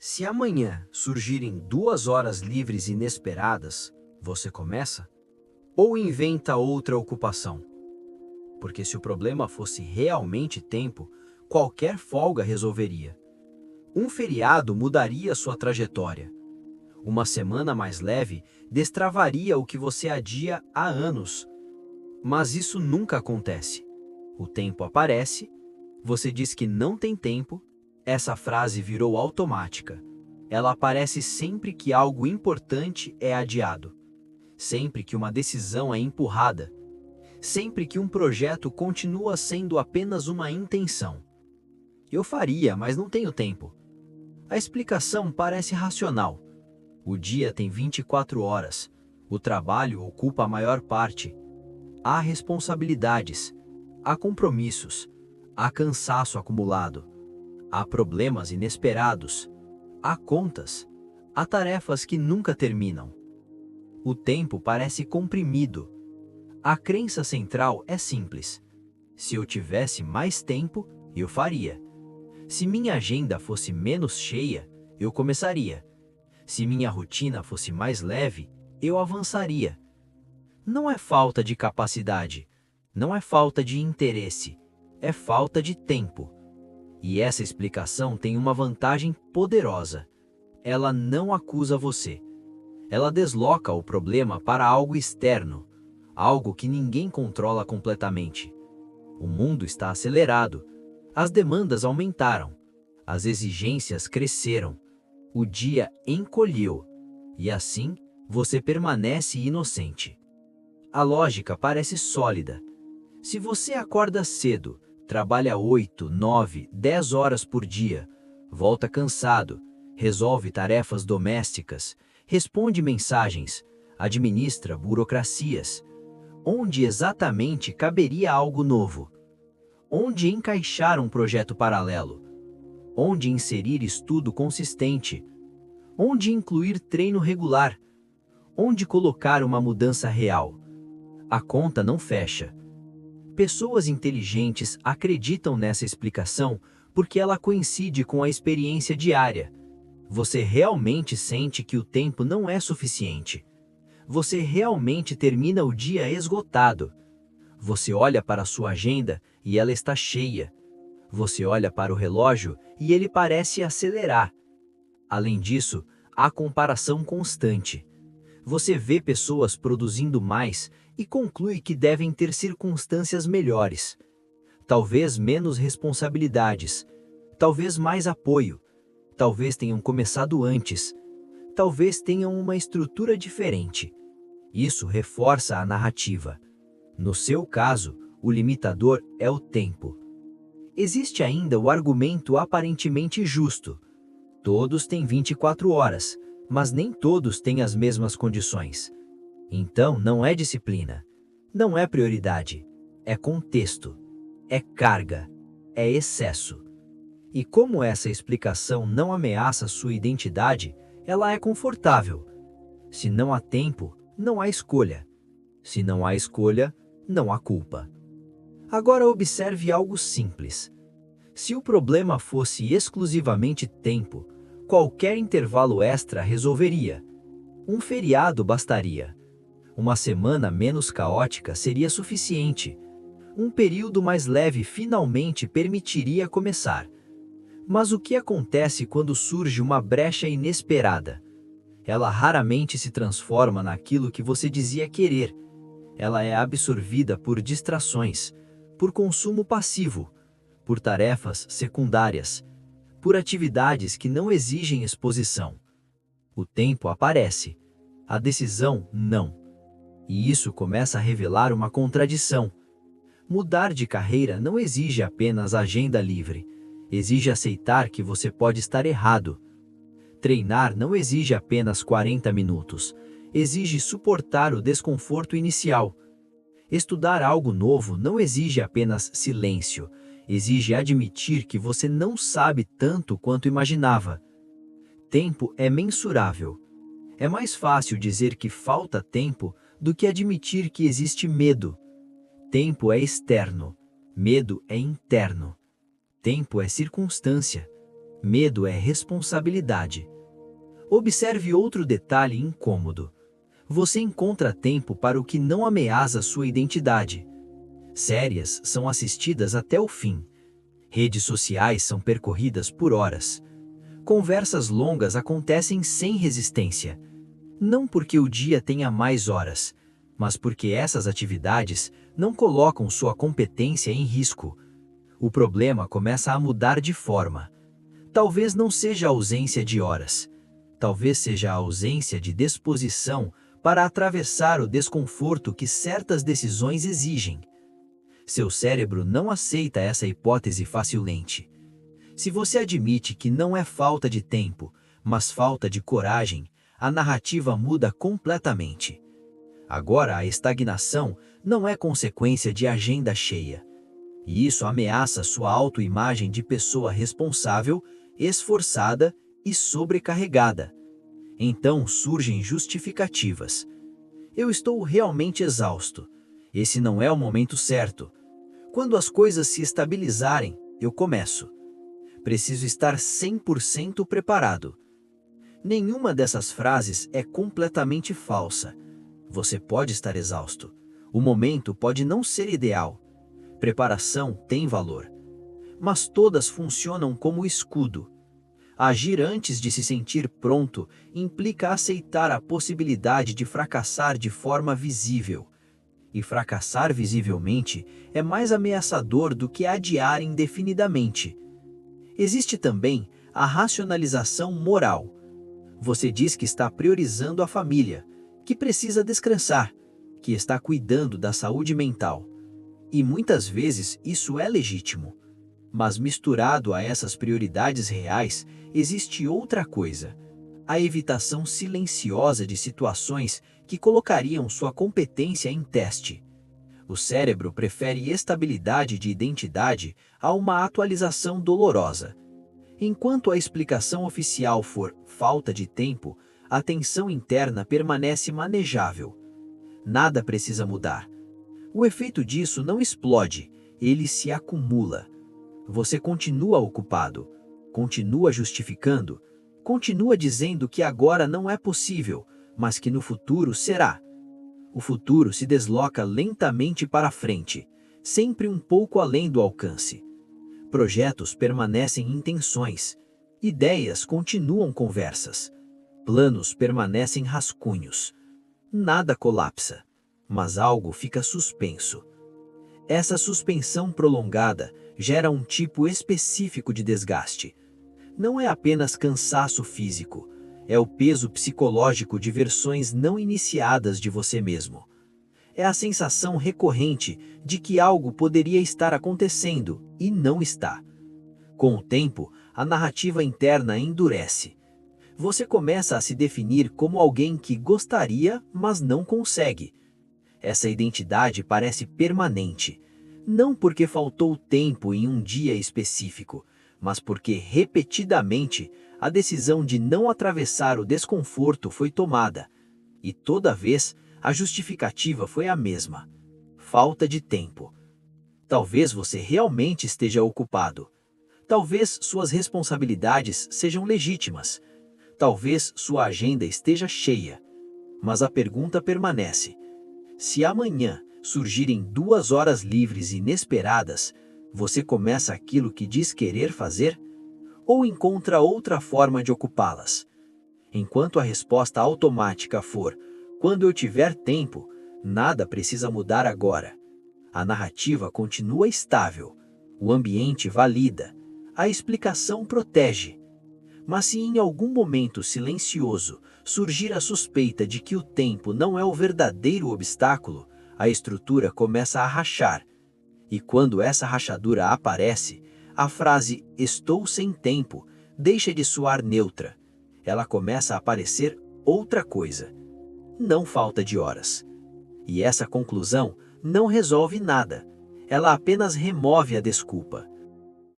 Se amanhã surgirem 2 horas livres inesperadas, você começa? Ou inventa outra ocupação? Porque se o problema fosse realmente tempo, qualquer folga resolveria. Um feriado mudaria sua trajetória. Uma semana mais leve destravaria o que você adia há anos. Mas isso nunca acontece. O tempo aparece, você diz que não tem tempo, essa frase virou automática. Ela aparece sempre que algo importante é adiado, sempre que uma decisão é empurrada, sempre que um projeto continua sendo apenas uma intenção. Eu faria, mas não tenho tempo. A explicação parece racional. O dia tem 24 horas, o trabalho ocupa a maior parte. Há responsabilidades, há compromissos, há cansaço acumulado, há problemas inesperados, há contas, há tarefas que nunca terminam. O tempo parece comprimido. A crença central é simples. Se eu tivesse mais tempo, eu faria. Se minha agenda fosse menos cheia, eu começaria. Se minha rotina fosse mais leve, eu avançaria. Não é falta de capacidade, não é falta de interesse, é falta de tempo. E essa explicação tem uma vantagem poderosa. Ela não acusa você. Ela desloca o problema para algo externo, algo que ninguém controla completamente. O mundo está acelerado, as demandas aumentaram, as exigências cresceram, o dia encolheu, e assim você permanece inocente. A lógica parece sólida. Se você acorda cedo, trabalha 8, 9, 10 horas por dia, volta cansado, resolve tarefas domésticas, responde mensagens, administra burocracias, onde exatamente caberia algo novo? Onde encaixar um projeto paralelo? Onde inserir estudo consistente? Onde incluir treino regular? Onde colocar uma mudança real? A conta não fecha. Pessoas inteligentes acreditam nessa explicação porque ela coincide com a experiência diária. Você realmente sente que o tempo não é suficiente. Você realmente termina o dia esgotado. Você olha para a sua agenda e ela está cheia. Você olha para o relógio e ele parece acelerar. Além disso, há comparação constante. Você vê pessoas produzindo mais e conclui que devem ter circunstâncias melhores. Talvez menos responsabilidades, talvez mais apoio, talvez tenham começado antes, talvez tenham uma estrutura diferente. Isso reforça a narrativa. No seu caso, o limitador é o tempo. Existe ainda o argumento aparentemente justo. Todos têm 24 horas, mas nem todos têm as mesmas condições. Então não é disciplina, não é prioridade, é contexto, é carga, é excesso. E como essa explicação não ameaça sua identidade, ela é confortável. Se não há tempo, não há escolha. Se não há escolha, não há culpa. Agora observe algo simples. Se o problema fosse exclusivamente tempo, qualquer intervalo extra resolveria. Um feriado bastaria. Uma semana menos caótica seria suficiente. Um período mais leve finalmente permitiria começar. Mas o que acontece quando surge uma brecha inesperada? Ela raramente se transforma naquilo que você dizia querer. Ela é absorvida por distrações, por consumo passivo, por tarefas secundárias, por atividades que não exigem exposição. O tempo aparece, a decisão não. E isso começa a revelar uma contradição. Mudar de carreira não exige apenas agenda livre, exige aceitar que você pode estar errado. Treinar não exige apenas 40 minutos, exige suportar o desconforto inicial. Estudar algo novo não exige apenas silêncio, exige admitir que você não sabe tanto quanto imaginava. Tempo é mensurável. É mais fácil dizer que falta tempo do que admitir que existe medo. Tempo é externo, medo é interno. Tempo é circunstância. Medo é responsabilidade. Observe outro detalhe incômodo. Você encontra tempo para o que não ameaça sua identidade. Séries são assistidas até o fim. Redes sociais são percorridas por horas. Conversas longas acontecem sem resistência. Não porque o dia tenha mais horas, mas porque essas atividades não colocam sua competência em risco. O problema começa a mudar de forma. Talvez não seja a ausência de horas. Talvez seja a ausência de disposição para atravessar o desconforto que certas decisões exigem. Seu cérebro não aceita essa hipótese facilmente. Se você admite que não é falta de tempo, mas falta de coragem, a narrativa muda completamente. Agora a estagnação não é consequência de agenda cheia. E isso ameaça sua autoimagem de pessoa responsável, esforçada e sobrecarregada. Então surgem justificativas. Eu estou realmente exausto. Esse não é o momento certo. Quando as coisas se estabilizarem, eu começo. Preciso estar 100% preparado. Nenhuma dessas frases é completamente falsa. Você pode estar exausto. O momento pode não ser ideal. Preparação tem valor. Mas todas funcionam como escudo. Agir antes de se sentir pronto implica aceitar a possibilidade de fracassar de forma visível. E fracassar visivelmente é mais ameaçador do que adiar indefinidamente. Existe também a racionalização moral. Você diz que está priorizando a família, que precisa descansar, que está cuidando da saúde mental. E muitas vezes isso é legítimo. Mas misturado a essas prioridades reais, existe outra coisa: a evitação silenciosa de situações que colocariam sua competência em teste. O cérebro prefere estabilidade de identidade a uma atualização dolorosa. Enquanto a explicação oficial for falta de tempo, a tensão interna permanece manejável. Nada precisa mudar. O efeito disso não explode, ele se acumula. Você continua ocupado, continua justificando, continua dizendo que agora não é possível, mas que no futuro será. O futuro se desloca lentamente para frente, sempre um pouco além do alcance. Projetos permanecem intenções, ideias continuam conversas, planos permanecem rascunhos. Nada colapsa, mas algo fica suspenso. Essa suspensão prolongada gera um tipo específico de desgaste. Não é apenas cansaço físico, é o peso psicológico de versões não iniciadas de você mesmo. É a sensação recorrente de que algo poderia estar acontecendo e não está. Com o tempo, a narrativa interna endurece. Você começa a se definir como alguém que gostaria, mas não consegue. Essa identidade parece permanente, não porque faltou tempo em um dia específico, mas porque repetidamente a decisão de não atravessar o desconforto foi tomada, e toda vez a justificativa foi a mesma: falta de tempo. Talvez você realmente esteja ocupado. Talvez suas responsabilidades sejam legítimas. Talvez sua agenda esteja cheia. Mas a pergunta permanece: se amanhã surgirem 2 horas livres inesperadas, você começa aquilo que diz querer fazer? Ou encontra outra forma de ocupá-las? Enquanto a resposta automática for "quando eu tiver tempo", nada precisa mudar agora. A narrativa continua estável, o ambiente valida, a explicação protege. Mas se em algum momento silencioso surgir a suspeita de que o tempo não é o verdadeiro obstáculo, a estrutura começa a rachar. E quando essa rachadura aparece, a frase "estou sem tempo" deixa de soar neutra. Ela começa a parecer outra coisa. Não falta de horas. E essa conclusão não resolve nada. Ela apenas remove a desculpa.